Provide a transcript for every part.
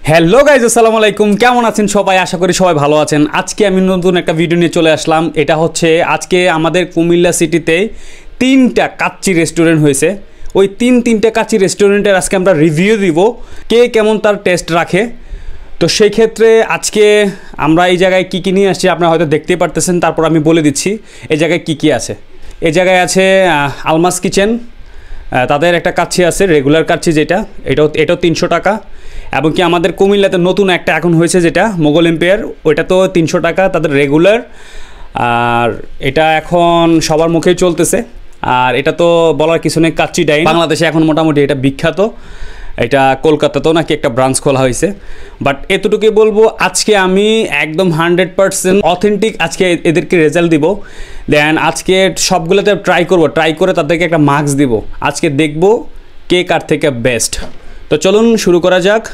Hello guys, আসসালামু আলাইকুম। কেমন আছেন সবাই? আশা করি সবাই ভালো আছেন। আজকে আমি নতুন একটা ভিডিও নিয়ে চলে আসলাম। এটা হচ্ছে আজকে আমাদের কুমিল্লা সিটিতে 3টা কাচ্চি রেস্টুরেন্ট হয়েছে। ওই তিনটা কাচ্চি রেস্টুরেন্টের আজকে আমরা রিভিউ দিব, কে কেমন তার টেস্ট রাখে। তো সেই ক্ষেত্রে আজকে আমরা এই জায়গায় কী কী নিয়ে আসছি আপনারা হয়তো দেখতেই পারতেছেন। তারপর আমি বলে দিচ্ছি এই জায়গায় কী কী আছে। এই জায়গায় আছে আলমাস কিচেন, তাদের একটা কাচ্চি আছে রেগুলার কাচ্চি, যেটা এটাও 300 টাকা। এবং কি আমাদের কুমিল্লাতে নতুন একটা এখন হয়েছে যেটা মোগল এম্পায়ার, ওইটা তো 300 টাকা তাদের রেগুলার। আর এটা এখন সবার মুখেই চলতেছে। আর এটা তো বলার কিছু নেই, কাচ্চি ডাইন বাংলাদেশে এখন মোটামুটি এটা বিখ্যাত। এটা কলকাতাতেও নাকি একটা ব্রাঞ্চ খোলা হয়েছে। বাট এতটুকুই বলবো, আজকে আমি একদম 100% অথেন্টিক আজকে এদেরকে রেজাল্ট দিব। দেন আজকে সবগুলোতে ট্রাই করে তাদেরকে একটা মার্কস দিব। আজকে দেখব কে কার থেকে বেস্ট। তো চলুন শুরু করা যাক।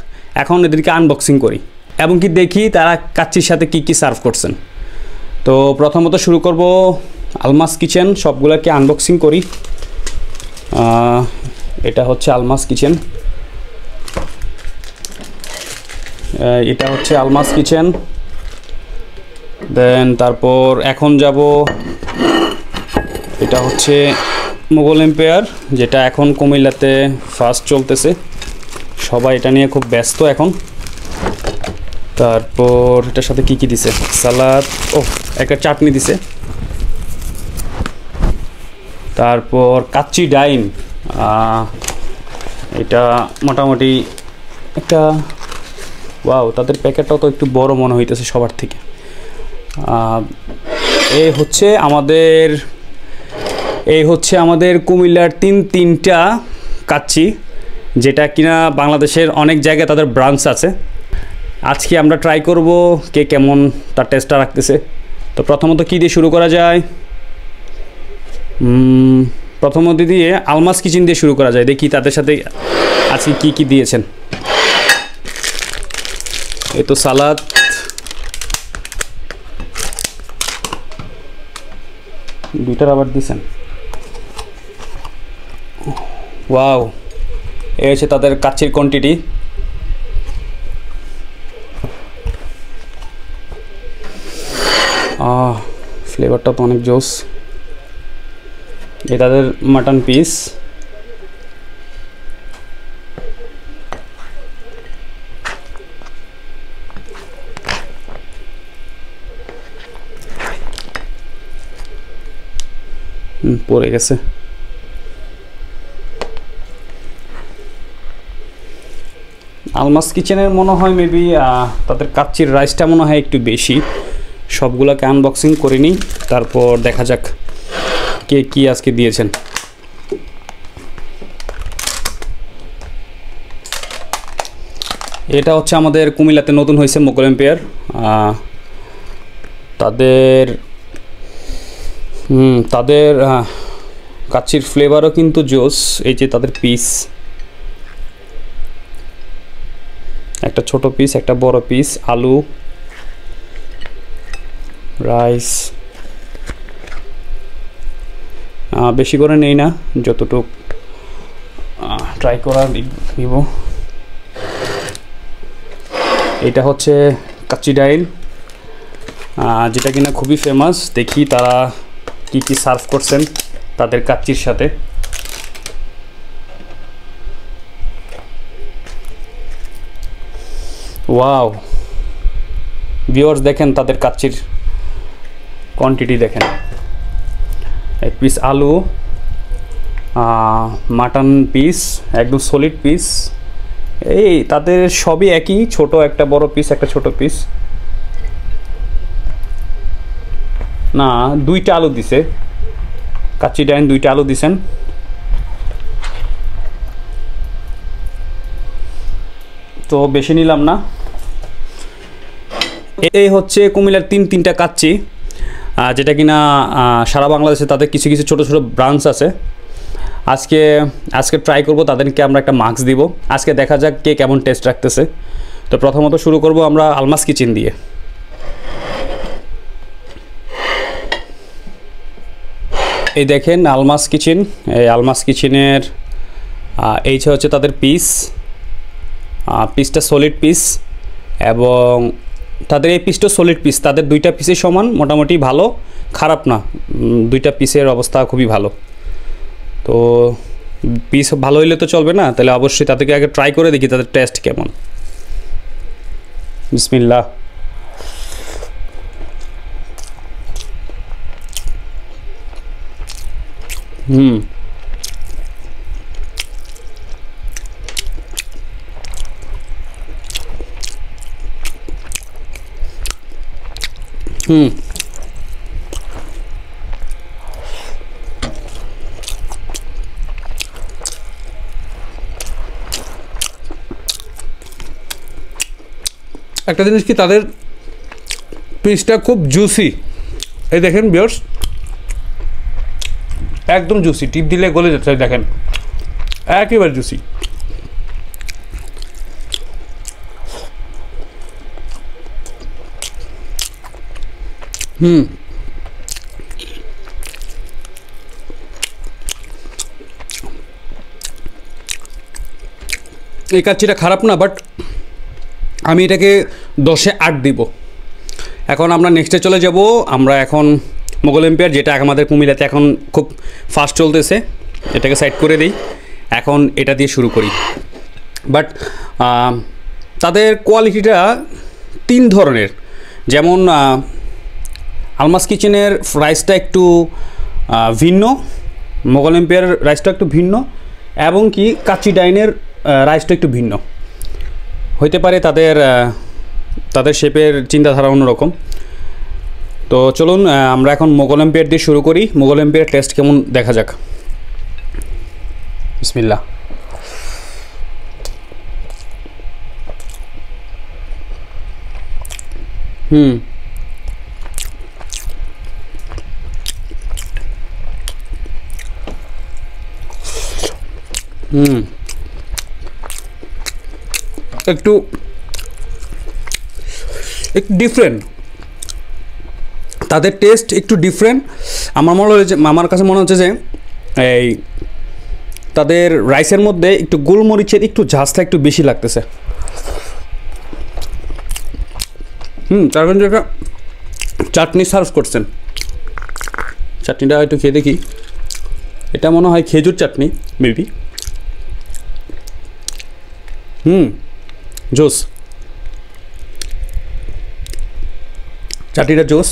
এখন এদেরকে আনবক্সিং করি এবং কি দেখি তারা কাচ্চির সাথে কি কি সার্ভ করছেন। তো প্রথমত শুরু করব আলমাস কিচেন, সবগুলোকে আনবক্সিং করি। এটা হচ্ছে আলমাস কিচেন, এটা হচ্ছে আলমাস কিচেন। দেন তারপর এখন যাব, এটা হচ্ছে মোগল এম্পায়ার, যেটা এখন কুমিল্লাতে ফার্স্ট চলতেছে। সবাই এটা নিয়ে খুব ব্যস্ত এখন। তারপর এটার সাথে কি কি দিছে, সালাদ, একটা চাটনি দিছে। তারপর কাচ্চি ডাইন, এটা মোটামুটি একটা ওয়াও, তাদের প্যাকেটটাও তো একটু বড় মনে হইতেছে সবার থেকে। এই হচ্ছে আমাদের কুমিল্লার তিনটা কাচ্চি, যেটা কিনা বাংলাদেশের অনেক জায়গায় তাদের ব্রাঞ্চ আছে। আজকে আমরা ট্রাই করব কে কেমন তার টেস্টটা রাখতেছে। তো প্রথমত কী দিয়ে শুরু করা যায়? প্রথমত দিয়ে আলমাস কিচেন দিয়ে শুরু করা যায়। দেখি তাদের সাথে আজকে কি কি দিয়েছেন। এই তো সালাদ, দুইটার আবার দিয়েছেন। ওয়াও, এই হচ্ছে তাদের কাচ্চির কোয়ান্টিটি। ফ্লেভারটা তো অনেক জোস। এই তাদের মাটন পিস, পড়ে গেছে। আলমাস কিচেনের মনে হয় মেবি তাদের কাচ্চির রাইসটা মনে হয় একটু বেশি। সবগুলোকে আনবক্সিং করে নিই, তারপর দেখা যাক কে কি আজকে দিয়েছেন। এটা হচ্ছে আমাদের কুমিল্লাতে নতুন হয়েছে মোগল এম্পায়ার। তাদের কাচ্চির ফ্লেভারও কিন্তু জোস। এই যে তাদের পিস, একটা ছোট পিস, একটা বড় পিস, আলু, রাইস। বেশি করে নেই না, যতটুক ট্রাই করা নিব। এটা হচ্ছে কাচ্চি ডাইল, যেটা কিনা খুবই ফেমাস। দেখি তারা কি কি সার্ভ করছেন তাদের কাচ্চির সাথে। ওয়াও ভিউয়ার্স, দেখেন তাদের কাচ্চির কোয়ান্টিটি দেখেন। এক পিস আলু, মাটন পিস, একদম সলিড পিস। এই তাদের সবই একই, ছোট একটা বড় পিস, একটা ছোট পিস। না, 2টা আলু দিছে কাচ্চি ডাইন, 2টা আলু দিছেন। তো বেশি নিলাম না। এই হচ্ছে কুমিল্লার তিনটা কাচ্চি, যেটা কিনা সারা বাংলাদেশে তাদের কিছু কিছু ছোট ছোট ব্রাঞ্চ আছে। আজকে ট্রাই করব, তাদেরকে আমরা একটা মার্কস দিব। আজকে দেখা যাক কে কেমন টেস্ট রাখতেছে। তো প্রথমত শুরু করব আমরা আলমাস কিচেন দিয়ে। এই দেখেন আলমাস কিচেন। এই আলমাস কিচেনের এই হচ্ছে তাদের পিস, পিসটা সলিড পিস এবং তাদের এই পিসটা সলিড পিস, তাদের দুইটা পিসের সমান, মোটামুটি ভালো, খারাপ না, দুইটা পিসের অবস্থা খুবই ভালো। তো পিস ভালো হইলে তো চলবে না, তাহলে অবশ্যই তাদেরকে আগে ট্রাই করে দেখি তাদের টেস্ট কেমন। বিসমিল্লাহ। হুম হুম একটা জিনিস কি, তাদের পিসটা খুব জুসি, এই দেখেন ভিউয়ার্স, একদম জুসি, টিপ দিলে গলে যাচ্ছে, দেখেন একেবারে জুসি। এই কাচ্চিটা খারাপ না, বাট আমি এটাকে 10-এ 8 দিব। এখন আমরা নেক্সটে চলে যাব। আমরা এখন মোগল এম্পায়ার, যেটা আমাদের কুমিল্লাতে এখন খুব ফাস্ট চলতেছে, এটাকে সাইড করে দিই। এখন এটা দিয়ে শুরু করি। বাট তাদের কোয়ালিটিটা 3 ধরনের, যেমন আলমাস কিচেনের রাইসটা একটু ভিন্ন, মোগল এম্পায়ার রাইসটা একটু ভিন্ন, এবং কি কাচ্চি ডাইনের রাইসটা একটু ভিন্ন হইতে পারে, তাদের শেপের চিন্তাধারা অন্যরকম। তো চলুন আমরা এখন মোগল এম্পায়ার দিয়ে শুরু করি। মোগল এম্পায়ার টেস্ট কেমন দেখা যাক। বিসমিল্লাহ। হুম হুম একটু ডিফারেন্ট, তাদের টেস্ট একটু ডিফারেন্ট। আমার কাছে মনে হচ্ছে যে এই তাদের রাইসের মধ্যে একটু গোলমরিচের একটু ঝাঁজটা একটু বেশি লাগতেছে। তার মধ্যে একটা চাটনি সার্ভ করছেন, চাটনিটা একটু খেয়ে দেখি। এটা মনে হয় খেজুর চাটনি মেবি। জোস, চাটনিটা জোস,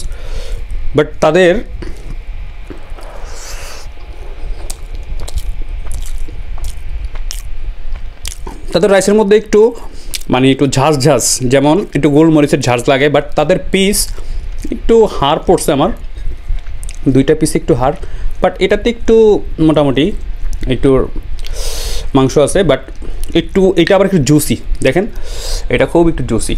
বাট তাদের রাইসের মধ্যে একটু মানে একটু ঝাঁজ, যেমন একটু গোলমরিচের ঝাঁজ লাগে, বাট তাদের পিস একটু হাড় পড়ছে, আমার দুইটা পিস একটু হাড়, বাট এটাতে একটু মোটামুটি একটু মাংস আছে, বাট একটু এটা আবার একটু জুসি, দেখেন এটা খুব একটু জুসি।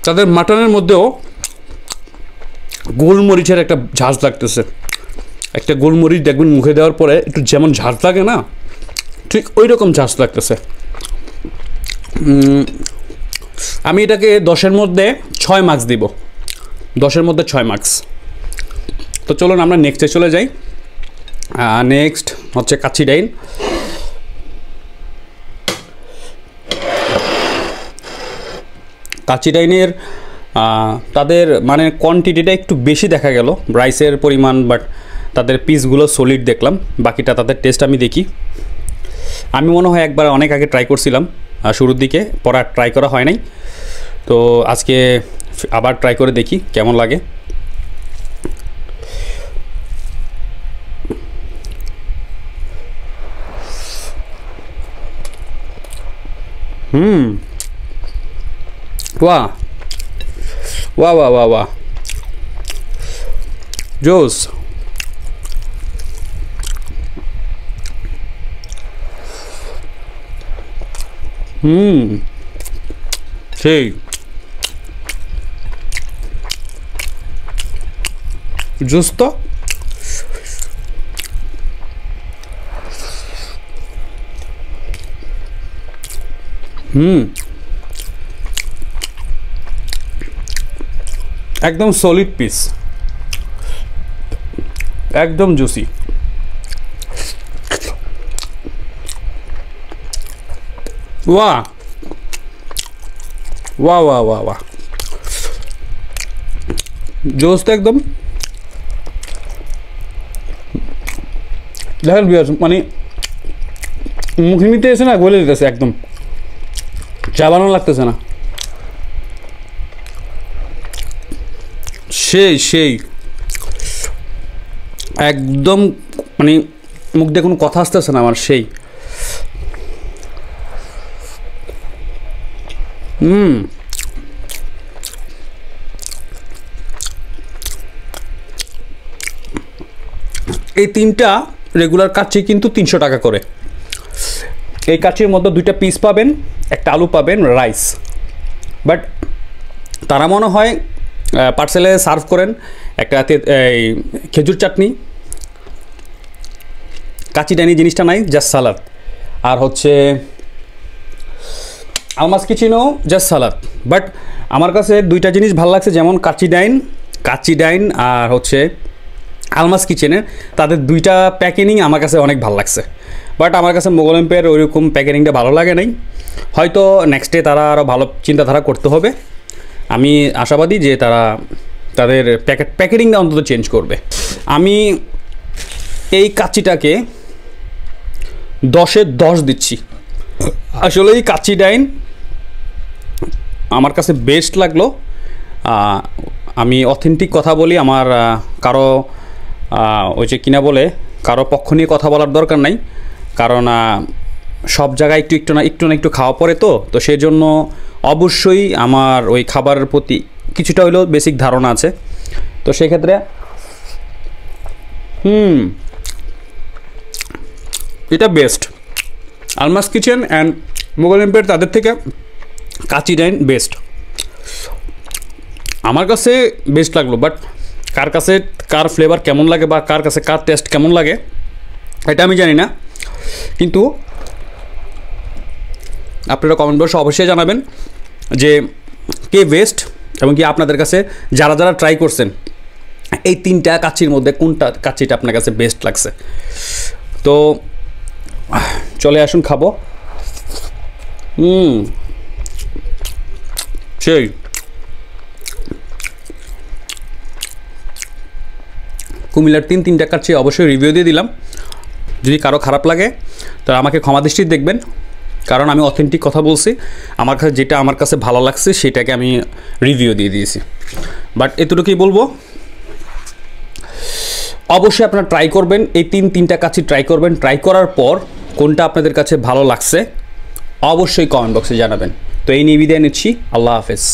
তাদের মাটনের মধ্যেও গোলমরিচের একটা ঝাঁজ লাগতেছে, একটা গোলমরিচ দেখবেন মুখে দেওয়ার পরে একটু যেমন ঝাঁজ লাগে না, ঠিক ওই রকম ঝাঁজ লাগতেছে। আমি এটাকে 10-এর মধ্যে 6 মার্কস দিব, 10-এর মধ্যে 6 মার্কস। তো চলুন আমরা নেক্সটে চলে যাই। নেক্সট হচ্ছে কাচ্চি ডাইন। কাচ্চি ডাইনের তাদের মানে কোয়ান্টিটিটা একটু বেশি দেখা গেল, রাইসের পরিমাণ, বাট তাদের পিসগুলো সলিড দেখলাম। বাকিটা তাদের টেস্ট আমি দেখি। আমি মনে হয় একবার অনেক আগে ট্রাই করছিলাম শুরুর দিকে, পরে আর ট্রাই করা হয় নাই। তো আজকে আবার ট্রাই করে দেখি কেমন লাগে। वाह वाह वाह वाह वाह, जोस। ठीक, जूस तो একদম সলিড পিস, একদম জুসি। ওয়া ওয়া ওয়া ওয়া ওয়া জোস তো একদম। দেখেন বিয়াস, মানে মুখে নিতে এসে না গলে দিতেছে, একদম চাবানো লাগতেছে না। সেই সেই একদম, মানে মুখ দিয়ে কোনো কথা আসতেছে না আমার, সেই। এই তিনটা রেগুলার কাচ্চি কিন্তু 300 টাকা করে। এই কাচ্চির মধ্যে 2টা পিস পাবেন, একটা আলু পাবেন, রাইস। বাট তারা মনে হয় পার্সেলে সার্ভ করেন একটা এই খেজুর চাটনি, কাচ্চি ডাইনি জিনিসটা নাই, জাস্ট সালাদ। আর হচ্ছে আলমাস কিচেনও জাস্ট সালাদ। বাট আমার কাছে 2টা জিনিস ভালো লাগছে, যেমন কাচ্চি ডাইন আর হচ্ছে আলমাস কিচেনের, তাদের 2টা প্যাকেজিং আমার কাছে অনেক ভালো লাগছে। বাট আমার কাছে মোগল এম্পায়ার ওইরকম প্যাকেজিংটা ভালো লাগে নাই। হয়তো নেক্সটে তারা আরও ভালো চিন্তাধারা করতে হবে। আমি আশাবাদী যে তারা তাদের প্যাকেজিংটা অন্তত চেঞ্জ করবে। আমি এই কাচ্চিটাকে 10-এ 10 দিচ্ছি। আসলে এই কাচ্চি ডাইন আমার কাছে বেস্ট লাগলো। আমি অথেন্টিক কথা বলি, আমার কারো ওই যে কিনা বলে কারো পক্ষ নিয়ে কথা বলার দরকার নাই, কারণ সব জায়গায় একটু না একটু খাওয়া পড়ে, তো সেই জন্য অবশ্যই আমার ওই খাবারের প্রতি কিছুটা হলেও বেসিক ধারণা আছে। তো সেক্ষেত্রে এটা best. Almas kitchen and Mughal empire, তাদের থেকে কাচ্চি ডাইন বেস্ট। আমার কাছে বেস্ট লাগলো। বাট কার কাছে কার ফ্লেভার কেমন লাগে বা কার কাছে কার টেস্ট কেমন লাগে এটা আমি জানি না, কিন্তু আপনারা কমেন্ট বক্সে অবশ্যই জানাবেন যে কে বেস্ট, এবং কি আপনাদের কাছে যারা ট্রাই করছেন এই 3টা কাচ্চির মধ্যে কোনটা কাচ্চিটা আপনার কাছে বেস্ট লাগছে। তো চলে আসুন, খাবো। সেই কুমিল্লার 3টা কাচ্চি অবশ্যই রিভিউ দিয়ে দিলাম। যদি কারো খারাপ লাগে তো আমাকে ক্ষমা দৃষ্টিতে দেখবেন, কারণ আমি অথেন্টিক কথা বলছি। আমার কাছে যেটা আমার কাছে ভালো লাগছে সেটাকে আমি রিভিউ দিয়ে দিয়েছি। বাট এতটুকুই বলবো, অবশ্যই আপনারা ট্রাই করবেন, এই 3টা কাচ্চি ট্রাই করবেন। ট্রাই করার পর কোনটা আপনাদের কাছে ভালো লাগছে অবশ্যই কমেন্ট বক্সে জানাবেন। তো এই নিয়ে বিদায় নিচ্ছি, আল্লাহ হাফেজ।